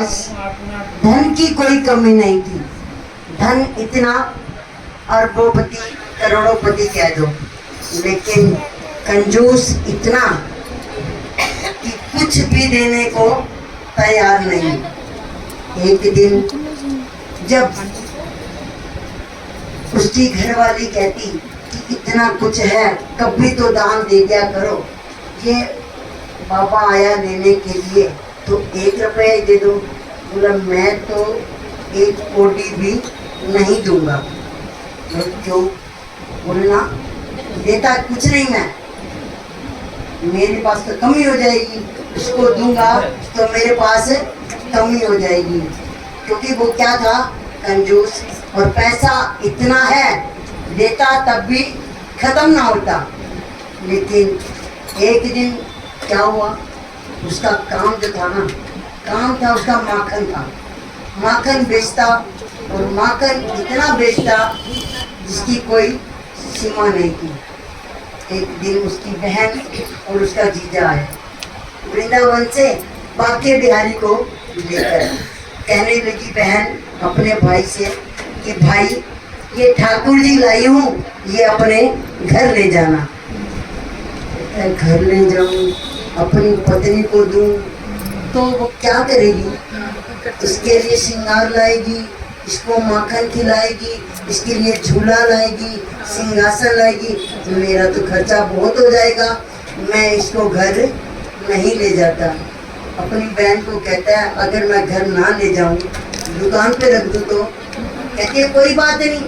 धन की कोई कमी नहीं थी। धन इतना अरबोपति करोड़ों-पति कह दो, लेकिन कंजूस इतना कि कुछ भी देने को तैयार नहीं। एक दिन जब उसकी घरवाली कहती कि इतना कुछ है, कभी तो दान दे दिया करो, ये बाबा आया लेने के लिए तो 1 रुपया दे दो। बोला मैं तो 1 कोड़ी भी नहीं दूंगा। क्यों? बोलना देता कुछ नहीं, मैं मेरे पास तो कमी हो जाएगी, उसको दूंगा तो मेरे पास कमी हो जाएगी। क्योंकि वो क्या था, कंजूस, और पैसा इतना है देता तब भी खत्म ना होता। लेकिन एक दिन क्या हुआ, उसका काम जो था ना, काम था उसका माखन का। माखन बेचता और माखन इतना बेचता जिसकी कोई सीमा नहीं थी। एक दिन उसकी बहन और उसका जीजा आए वृंदावन से बाके बिहारी को लेकर। कहने लगी बहन अपने भाई से कि भाई ये ठाकुर जी लाई हूँ, ये अपने घर ले जाना। घर ले जाऊँ, अपनी पत्नी को दूँ तो वो क्या करेगी? इसके लिए श्रृंगार लाएगी, इसको माखन खिलाएगी, इसके लिए झूला लाएगी, सिंहासन लाएगी, तो मेरा तो खर्चा बहुत हो जाएगा, मैं इसको घर नहीं ले जाता। अपनी बहन को कहता है अगर मैं घर ना ले जाऊं दुकान पे रख दूं तो? कहती है कोई बात नहीं,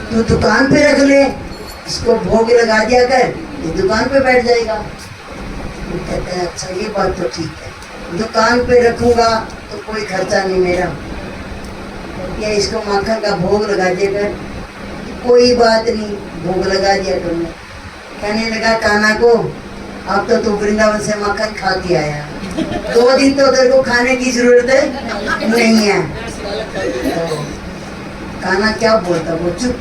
तू दुकान पे रख ले, इसको भोग लगा दिया कर, ये दुकान पे बैठ जाएगा। वो कहता है अच्छा ये बात तो ठीक है, दुकान पे रखूंगा तो कोई खर्चा नहीं मेरा, या इसको माखन का भोग लगा दिया कर। कोई बात नहीं, भोग लगा दिया तुमने। कहने लगा कान्हा को अब तो तू वृंदावन से माखन खा के आया, 2 दिन तो तेरे को खाने की जरूरत नहीं है। तो कान्हा क्या बोलता, वो चुप।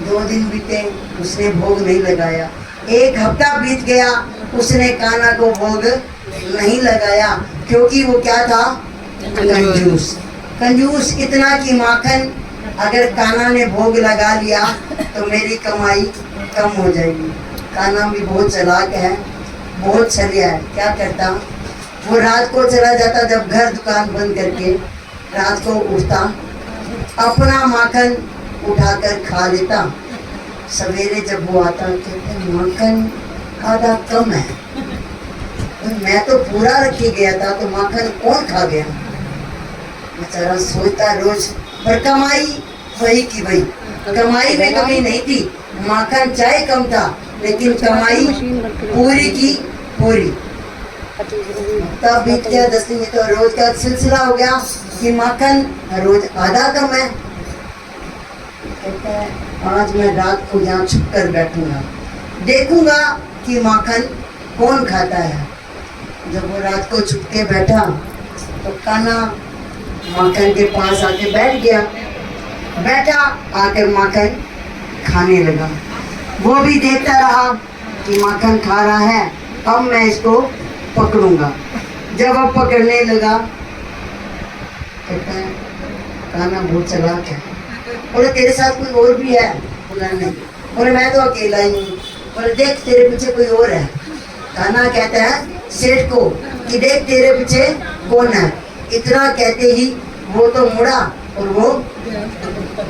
2 दिन बीते, उसने भोग नहीं लगाया। 1 हफ्ता बीत गया, उसने कान्हा को भोग नहीं लगाया। क्योंकि वो क्या था, कंजूस। कंजूस इतना कि माखन अगर कान्हा ने भोग लगा लिया तो मेरी कमाई कम हो जाएगी। कान्हा भी बहुत चालाक है, बहुत छलिया है। क्या करता, वो रात को चला जाता, जब घर दुकान बंद करके रात को उठता, अपना माखन उठाकर खा लेता। सवेरे जब वो आता कहते माखन आधा कम है, तो मैं तो पूरा रखे गया था, तो माखन कौन खा गया? बेचारा सोचता रोज, पर कमाई वही की वही। कमाई में कमी नहीं थी, माखन चाहे कम था लेकिन कमाई पूरी की पूरी। तब बीत गया 10 दिन, तो रोज का सिलसिला हो गया कि माखन रोज आधा कम है। कहता है आज मैं रात को यहाँ छुप कर बैठूंगा, देखूंगा कि माखन कौन खाता है। जब वो रात को छुप के बैठा तो कान्हा माखन के पास आके बैठ गया। बैठा, आकर माखन खाने लगा। वो भी देखता रहा कि माखन खा रहा है, अब मैं इसको पकड़ूंगा। जब अब पकड़ने लगा, कहता है कान्हा बहुत चालाक है। बोले तेरे साथ कोई और भी है? बोला नहीं। बोले मैं तो अकेला ही हूँ। बोले देख तेरे पीछे कोई और है। कान्हा कहता है सेठ को कि देख तेरे पीछे कौन है। इतना कहते ही वो तो मुड़ा और वो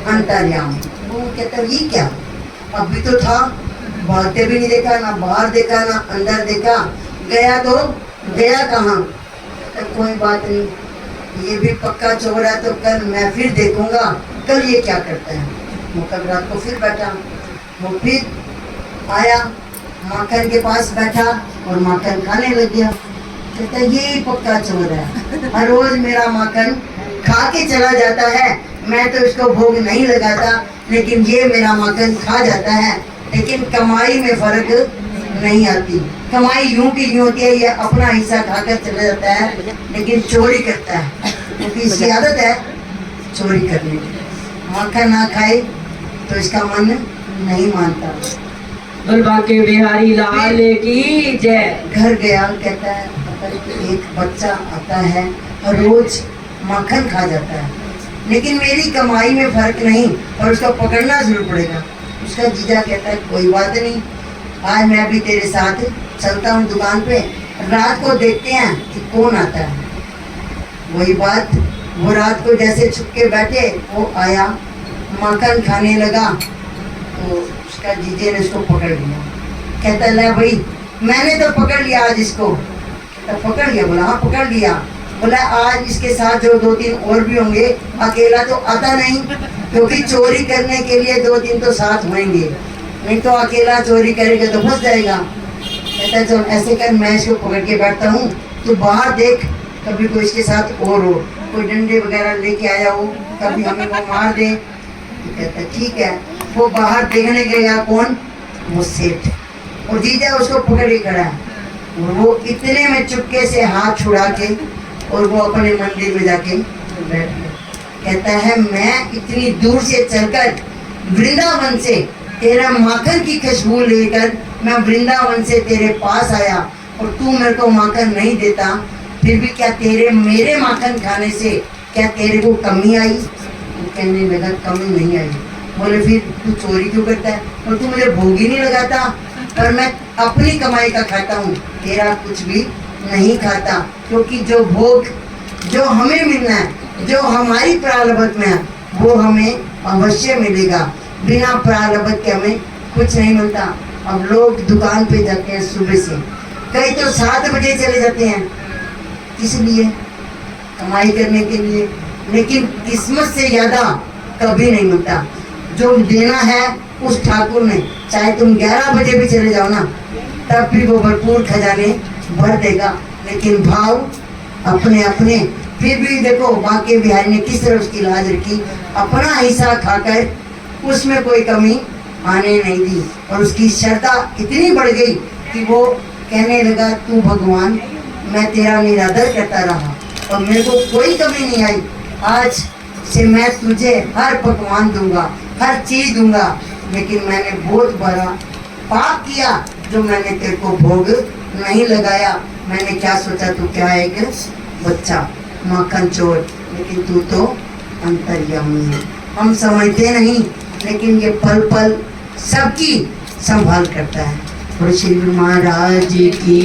अंतर्याम। वो कहता ये क्या, अभी तो था, भागते भी नहीं देखा, ना बाहर देखा ना अंदर देखा, गया तो गया कहाँ? तो कोई बात नहीं, ये भी पक्का चोर है, तो कल मैं फिर देखूंगा कल ये क्या करता है। वो कल रात को फिर बैठा, वो फिर आया, माखन के पास बैठा और माखन खाने लग गया। कहता ये पक्का चोर है, हर रोज मेरा माखन खा के चला जाता है, मैं तो इसको भोग नहीं लगाता, लेकिन ये मेरा माखन खा जाता है। लेकिन कमाई में फर्क नहीं आती, कमाई यूं की यूं होती है, ये अपना हिस्सा खाकर चला जाता है, लेकिन चोरी करता है, क्योंकि इसकी आदत है चोरी करने की। माखन ना खाए तो इसका मन नहीं मानता। बाके बिहारी लाल की जय। घर गया, कहता है एक बच्चा आता है रोज माखन खा जाता है, लेकिन मेरी कमाई में फर्क नहीं और उसको पकड़ना जरूर पड़ेगा। उसका जीजा कहता है कोई बात नहीं, आज मैं भी तेरे साथ चलता हूँ दुकान पे, रात को देखते हैं कि कौन आता है। वही बात, वो रात को जैसे छुप के बैठे, वो आया, माखन खाने लगा, तो उसका जीजे ने उसको पकड़ लिया। कहता ले भाई, मैंने तो पकड़ लिया आज इसको। तो पकड़ लिया? बोला हाँ पकड़ लिया। बोला आज इसके साथ जो 2-3 और भी होंगे, अकेला तो आता नहीं, क्योंकि चोरी करने के लिए 2-3 तो साथ होंगे, नहीं तो अकेला चोरी करेगा तो फंस जाएगा। कहता चल ऐसे कर, मैं इसको पकड़ के बैठता हूँ, तू बाहर देख, कभी कोई इसके साथ और हो, कोई डंडे वगैरह लेके आया हो, कभी हमें वो मार दे। तो कहता ठीक है। वो बाहर देखने गया, कौन? वो सेठ, और जीजा उसको पकड़ के खड़ा है। और वो इतने में चुपके से हाथ छुड़ा के और वो अपने मंदिर में जाके बैठ गया। कहता है मैं इतनी दूर से चलकर वृंदावन से तेरा माखन की खुशबू लेकर मैं वृंदावन से तेरे पास आया, और तू मेरे को माखन नहीं देता, फिर भी क्या तेरे मेरे माखन खाने से क्या तेरे को कमी आई? वो कहने लगा कमी नहीं आई। बोले फिर तू चोरी क्यों करता है? और तू मुझे भोग ही नहीं लगाता, और मैं अपनी कमाई का खाता हूँ, तेरा कुछ भी नहीं खाता, क्योंकि जो भोग जो हमें मिलना है, जो हमारी प्रारब्ध में है, वो हमें अवश्य मिलेगा। बिना प्रारब्ध के हमें कुछ नहीं मिलता। अब लोग दुकान पे जाते हैं सुबह से, कई तो 7 बजे चले जाते हैं, किस लिए? कमाई करने के लिए, लेकिन किस्मत से ज़्यादा कभी नहीं मिलता। जो देना है उस ठाकुर ने, चाहे तुम 11 बजे भी चले जाओ ना, तब भी वो भरपूर खजाने भर देगा। लेकिन भाव अपने अपने, फिर भी देखो बांके बिहारी ने किस तरह उसकी लाज रखी, अपना हिस्सा खाकर उसमें कोई कमी आने नहीं दी, और उसकी श्रद्धा इतनी बढ़ गई कि वो कहने लगा तू भगवान, मैं तेरा निरादर करता रहा और मेरे को कोई कमी नहीं आई, आज से मैं तुझे हर पकवान दूंगा, हर चीज दूंगा, लेकिन मैंने बहुत बड़ा पाप किया जो मैंने तेरे को भोग नहीं लगाया। मैंने क्या सोचा तू क्या एक बच्चा माखन चोर, लेकिन तू तो अंतर्यामी है। हम समझते नहीं, लेकिन ये पल पल सबकी संभाल करता है। और श्री महाराज की